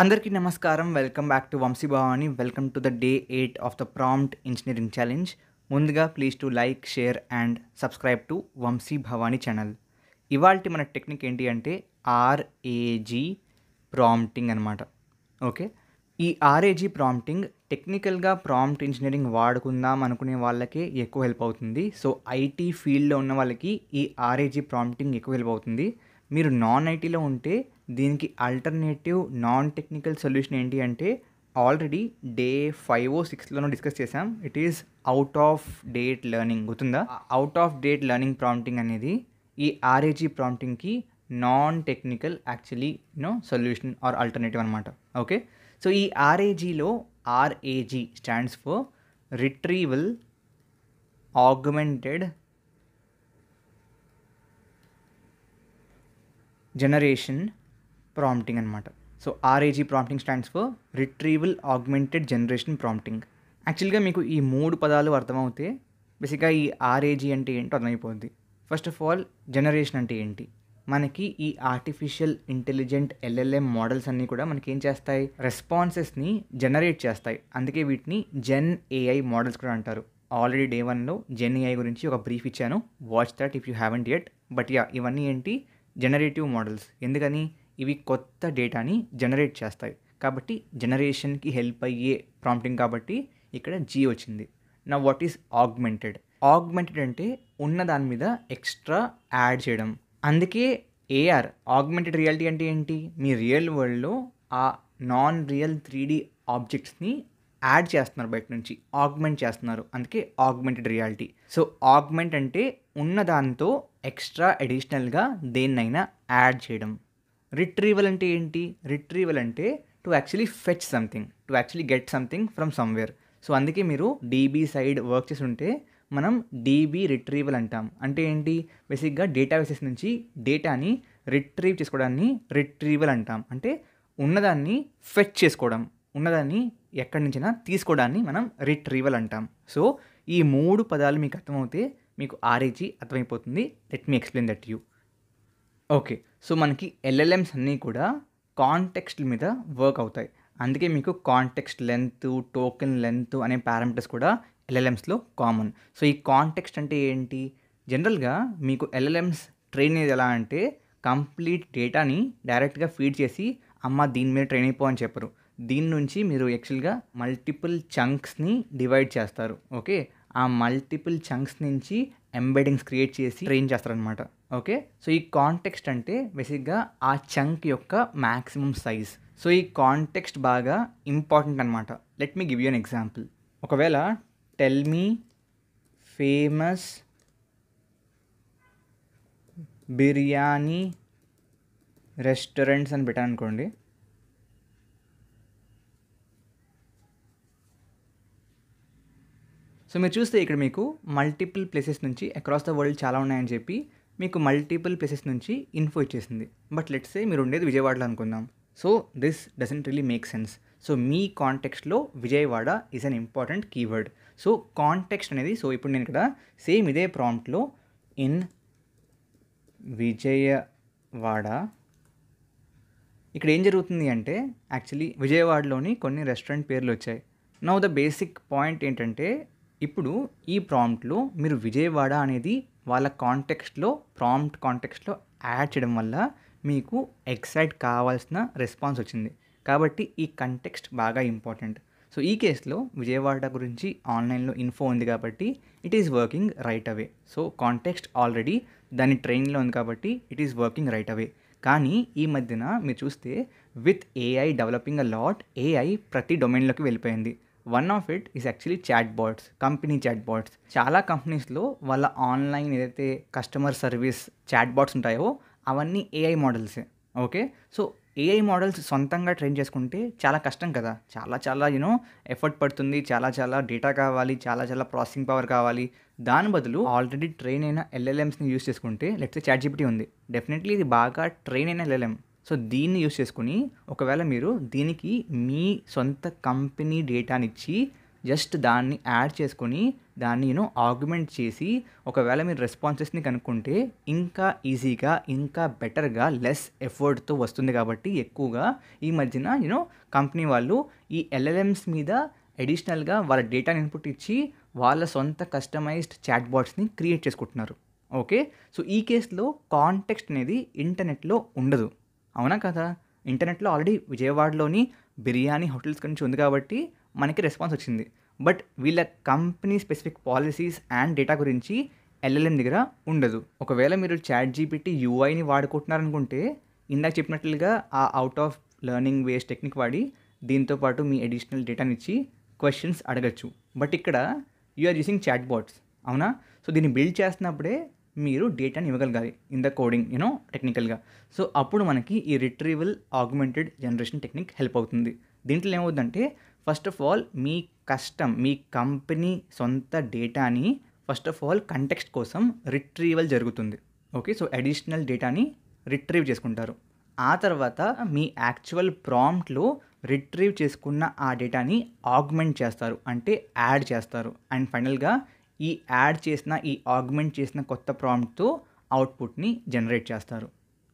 అందరికీ నమస్కారం. Welcome back to Vamsi Bhavani. Welcome to the day 8 of the prompt engineering challenge. ముందుగా please to like, share and subscribe to Vamsi Bhavani channel. ఇవాల్టి మన technique ఏంటి అంటే ఆర్ఏజీ ప్రాంప్టింగ్ అనమాట. ఓకే, ఈ ఆర్ఏజీ ప్రాంప్టింగ్ టెక్నికల్గా ప్రాంప్ట్ ఇంజనీరింగ్ వాడుకుందాం అనుకునే వాళ్ళకే ఎక్కువ హెల్ప్ అవుతుంది. సో ఐటీ ఫీల్డ్లో ఉన్న వాళ్ళకి ఈ ఆర్ఏజీ ప్రాంప్టింగ్ ఎక్కువ హెల్ప్ అవుతుంది. మీరు నాన్ ఐటీలో ఉంటే దీనికి ఆల్టర్నేటివ్ నాన్ టెక్నికల్ సొల్యూషన్ ఏంటి అంటే ఆల్రెడీ డే 5-6లోనో డిస్కస్ చేసాం. It is out of date learning. గుర్తుందా? Out of date learning prompting అనేది ఈ ఆర్ఏజీ ప్రాంప్టింగ్కి non technical actually solution or alternative అనమాట. ఓకే, సో ఈ ఆర్ఏజీలో RAG stands for retrieval augmented generation prompting అనమాట. So RAG prompting stands for retrieval augmented generation prompting. యాక్చువల్గా మీకు ఈ 3 పదాలు అర్థమవుతే బేసిక్గా ఈ ఆర్ఏజీ అంటే ఏంటో అర్థమైపోద్ది. ఫస్ట్ ఆఫ్ ఆల్, జనరేషన్ అంటే ఏంటి? మనకి ఈ ఆర్టిఫిషియల్ ఇంటెలిజెంట్ ఎల్ఎల్ఎం మోడల్స్ అన్నీ కూడా మనకి ఏం చేస్తాయి? రెస్పాన్సెస్ని జనరేట్ చేస్తాయి. అందుకే వీటిని జెన్ ఏఐ మోడల్స్ కూడా అంటారు. ఆల్రెడీ డే 1లో జెన్ ఏఐ గురించి ఒక బ్రీఫ్ ఇచ్చాను. Watch that if you haven't yet. But yeah, ఇవన్నీ ఏంటి? Generative models. ఎందుకని? ఇవి కొత్త డేటాని జనరేట్ చేస్తాయి కాబట్టి జనరేషన్కి హెల్ప్ అయ్యే ప్రాంప్టింగ్ కాబట్టి ఇక్కడ జీ వచ్చింది. నా వాట్ ఈస్ ఆగ్మెంటెడ్? ఆగ్మెంటెడ్ అంటే ఉన్న దాని మీద ఎక్స్ట్రా యాడ్ చేయడం. అందుకే ఏఆర్, ఆగ్మెంటెడ్ రియాలిటీ అంటే ఏంటి? మీ రియల్ వరల్డ్లో ఆ నాన్ రియల్ 3D ఆబ్జెక్ట్స్ని యాడ్ చేస్తున్నారు, బయట నుంచి ఆగ్మెంట్ చేస్తున్నారు. అందుకే ఆగ్మెంటెడ్ రియాలిటీ. సో ఆగ్మెంట్ అంటే ఉన్న దాంతో ఎక్స్ట్రా అడిషనల్గా దేన్నైనా యాడ్ చేయడం. రిట్రీవల్ అంటే ఏంటి? రిట్రీవల్ అంటే to actually fetch something, to actually get something from somewhere. So అందుకే మీరు డీబీ సైడ్ వర్క్ చేసి ఉంటే మనం డీబీ రిట్రీవల్ అంటాం. అంటే ఏంటి? బేసిక్గా డేటాబేసెస్ నుంచి డేటాని రిట్రీవ్ చేసుకోవడాన్ని రిట్రీవల్ అంటాం. అంటే ఉన్నదాన్ని ఫెచ్ చేసుకోవడం, ఉన్నదాన్ని ఎక్కడి నుంచైనా తీసుకోవడాన్ని మనం రిట్రీవల్ అంటాం. సో ఈ 3 పదాలు మీకు అర్థమవుతే మీకు ఆర్ఏజీ అర్థమైపోతుంది. Let me explain that you. Okay, so మనకి ఎల్ఎల్ఎమ్స్ అన్నీ కూడా కాంటెక్స్ట్ మీద వర్క్ అవుతాయి. అందుకే మీకు కాంటెక్స్ట్ లెంత్, టోకెన్ లెంత్ అనే పారామీటర్స్ కూడా ఎల్ఎల్ఎమ్స్లో కామన్. సో ఈ కాంటెక్స్ట్ అంటే ఏంటి? జనరల్గా మీకు ఎల్ఎల్ఎమ్స్ ట్రైన్ అయ్యేది ఎలా అంటే కంప్లీట్ డేటాని డైరెక్ట్గా ఫీడ్ చేసి అమ్మ దీని మీద ట్రైన్ అయిపో అని చెప్పరు. దీని నుంచి మీరు యాక్చువల్గా మల్టిపుల్ చంక్స్ని డివైడ్ చేస్తారు. ఓకే, ఆ మల్టిపుల్ చంక్స్ నుంచి ఎంబెడింగ్స్ క్రియేట్ చేసి ట్రైన్ చేస్తారనమాట. ఓకే, సో ఈ కాంటెక్స్ట్ అంటే బేసిక్గా ఆ చంక్ యొక్క మ్యాక్సిమం సైజ్. సో ఈ కాంటెక్స్ట్ బాగా ఇంపార్టెంట్ అనమాట. Let me give you an example. ఒకవేళ tell me famous biryani restaurants అని పెట్టాను అనుకోండి. సో మీరు చూస్తే ఇక్కడ మీకు మల్టిపుల్ ప్లేసెస్ నుంచి అక్రాస్ ద వరల్డ్ చాలా ఉన్నాయని చెప్పి మీకు మల్టిపుల్ ప్లేసెస్ నుంచి ఇన్ఫో ఇచ్చేసింది. బట్ లెట్స్ సే మీరు ఉండేది విజయవాడలో అనుకుందాం. So this doesn't really make sense. So మీ కాంటెక్స్ట్లో Vijayawada is an important keyword. So context అనేది, సో ఇప్పుడు నేను ఇక్కడ సేమ్ ఇదే ప్రాంప్ట్లో ఇన్ విజయవాడ, ఇక్కడ ఏం జరుగుతుంది అంటే యాక్చువల్లీ విజయవాడలోని కొన్ని రెస్టారెంట్ పేర్లు వచ్చాయి. నౌ ద బేసిక్ పాయింట్ ఏంటంటే ఇప్పుడు ఈ ప్రాంప్ట్లో మీరు విజయవాడ అనేది వాళ్ళ కాంటెక్స్ట్లో ప్రాంప్ట్ కాంటెక్స్ట్లో యాడ్ చేయడం వల్ల మీకు ఎగ్జాక్ట్ కావాల్సిన రెస్పాన్స్ వచ్చింది. కాబట్టి ఈ కంటెక్స్ట్ బాగా ఇంపార్టెంట్. సో ఈ కేసులో విజయవాడ గురించి ఆన్లైన్లో ఇన్ఫో ఉంది కాబట్టి it is working right away. So context already దాని ట్రైన్లో ఉంది కాబట్టి it is working right away. కానీ ఈ మధ్యన మీరు చూస్తే with AI developing a lot, AI ప్రతి డొమైన్లోకి వెళ్ళిపోయింది. One of it is actually chat bots, company chat bots. చాలా కంపెనీస్లో వాళ్ళ ఆన్లైన్ ఏదైతే కస్టమర్ సర్వీస్ చాట్ బాట్స్ ఉంటాయో అవన్నీ ఏఐ మోడల్సే. ఓకే, సో ఏఐ మోడల్స్ సొంతంగా ట్రైన్ చేసుకుంటే చాలా కష్టం కదా. చాలా ఎఫర్ట్ పడుతుంది, చాలా డేటా కావాలి, చాలా ప్రాసెసింగ్ పవర్ కావాలి. దాని బదులు ఆల్రెడీ ట్రైన్ అయిన ఎల్ఎల్ఎమ్స్ని యూస్ చేసుకుంటే, లెట్స్ సే చాట్‌జిపిటీ ఉంది, డెఫినెట్లీ ఇది బాగా ట్రైన్ అయిన ఎల్ఎల్ఎం. సో దీన్ని యూస్ చేసుకుని ఒకవేళ మీరు దీనికి మీ సొంత కంపెనీ డేటానిచ్చి జస్ట్ దాన్ని యాడ్ చేసుకొని దాన్ని ఆగ్మెంట్ చేసి ఒకవేళ మీరు రెస్పాన్సెస్ని కనుక్కుంటే ఇంకా ఈజీగా ఇంకా బెటర్గా లెస్ ఎఫర్ట్తో వస్తుంది. కాబట్టి ఎక్కువగా ఈ మధ్యన కంపెనీ వాళ్ళు ఈ ఎల్ఎల్ఎమ్స్ మీద అడిషనల్గా వాళ్ళ డేటాని ఇన్పుట్ ఇచ్చి వాళ్ళ సొంత కస్టమైజ్డ్ చాట్ బాట్స్ని క్రియేట్ చేసుకుంటున్నారు. ఓకే, సో ఈ కేసులో కాంటెక్స్ట్ అనేది ఇంటర్నెట్లో ఉండదు, అవునా కదా? ఇంటర్నెట్లో ఆల్రెడీ విజయవాడలోని బిర్యానీ హోటల్స్ నుంచి ఉంది కాబట్టి మనకి రెస్పాన్స్ వచ్చింది. బట్ వీళ్ళ company specific policies and data గురించి ఎల్ఎల్ఎం దగ్గర ఉండదు. ఒకవేళ మీరు చాట్ జీపీటీ యూఐని వాడుకుంటున్నారనుకుంటే ఇందాక చెప్పినట్లుగా ఆ out of learning ways technique వాడి దీంతోపాటు మీ అడిషనల్ డేటాని ఇచ్చి క్వశ్చన్స్ అడగచ్చు. బట్ ఇక్కడ యూఆర్ యూసింగ్ చాట్ బాట్స్, అవునా? సో దీన్ని బిల్డ్ చేస్తున్నప్పుడే మీరు డేటాని ఇవ్వగలగాలి ఇన్ ద కోడింగ్ టెక్నికల్గా. సో అప్పుడు మనకి ఈ retrieval augmented generation technique help అవుతుంది. దీంట్లో ఏమవుతుందంటే first of all me company సొంత డేటాని ఫస్ట్ ఆఫ్ ఆల్ కంటెక్స్ట్ కోసం రిట్రీవల్ జరుగుతుంది. ఓకే, సో అడిషనల్ డేటాని రిట్రీవ్ చేసుకుంటారు. ఆ తర్వాత మీ యాక్చువల్ ప్రాంప్ట్లో రిట్రీవ్ చేసుకున్న ఆ డేటాని ఆగ్మెంట్ చేస్తారు, అంటే యాడ్ చేస్తారు. అండ్ ఫైనల్గా ఈ యాడ్ చేసిన ఈ ఆగ్మెంట్ చేసిన కొత్త ప్రాంప్ట్తో అవుట్పుట్ని జనరేట్ చేస్తారు.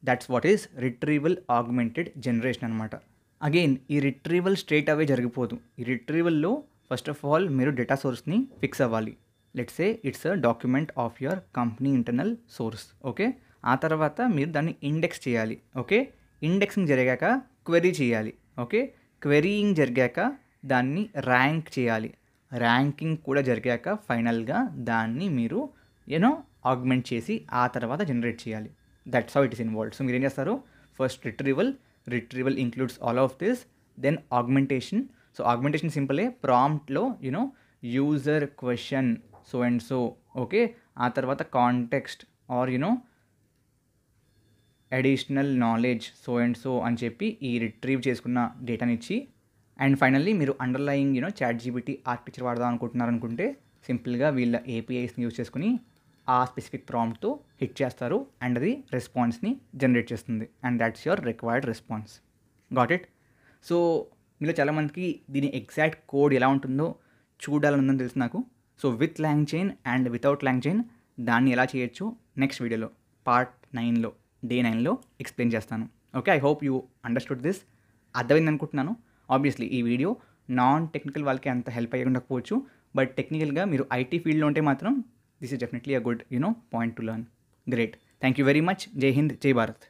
That's what is retrieval augmented generation అనమాట. అగైన్ ఈ రిట్రీవల్ స్ట్రేట్ అవే జరిగిపోదు. ఈ రిట్రీవల్లో ఫస్ట్ ఆఫ్ ఆల్ మీరు డేటా సోర్స్ని ఫిక్స్ అవ్వాలి. Let's say it's a document of your company internal source. Okay, ఆ తర్వాత మీరు దాన్ని ఇండెక్స్ చేయాలి. ఓకే, ఇండెక్సింగ్ జరిగాక క్వెరీ చేయాలి. ఓకే, క్వెరీయింగ్ జరిగాక దాన్ని ర్యాంక్ చేయాలి. ర్యాంకింగ్ కూడా జరిగాక ఫైనల్గా దాన్ని మీరు ఆగ్మెంట్ చేసి ఆ తర్వాత జనరేట్ చేయాలి. That's how it is involved. So మీరు ఏం చేస్తారు, first retrieval includes all of this, then augmentation. So augmentation సింపులే, ప్రాంప్ట్లో user question so and so. Okay, ఆ తర్వాత context or additional knowledge so and so అని చెప్పి ఈ రిట్రీవ్ చేసుకున్న డేటాని ఇచ్చి, అండ్ ఫైనల్లీ మీరు అండర్లయింగ్ చాట్ జీపీటీ ఆర్కిటెక్చర్ వాడదాం అనుకుంటున్నారనుకుంటే సింపుల్గా వీళ్ళ ఏపీఐస్ని యూజ్ చేసుకుని ఆ స్పెసిఫిక్ ప్రాంప్ట్తో హిట్ చేస్తారు అండ్ అది రెస్పాన్స్ని జనరేట్ చేస్తుంది. And that's your required response. Got it? So మీలో చాలామందికి దీని ఎగ్జాక్ట్ కోడ్ ఎలా ఉంటుందో చూడాలనుందని తెలుసు నాకు. So with long chain and without long chain దాన్ని ఎలా చేయొచ్చు నెక్స్ట్ వీడియోలో పార్ట్ 9లో డే 9లో ఎక్స్ప్లెయిన్ చేస్తాను. Okay, I hope you understood this. అర్థమైంది అనుకుంటున్నాను. ఆబ్వియస్లీ ఈ వీడియో నాన్ టెక్నికల్ వాళ్ళకి అంత హెల్ప్ అయ్యి ఉండకపోవచ్చు, బట్ టెక్నికల్గా మీరు ఐటీ ఫీల్డ్లో ఉంటే మాత్రం this is definitely a good point to learn. Great, thank you very much. జై హింద్, జై భారత్.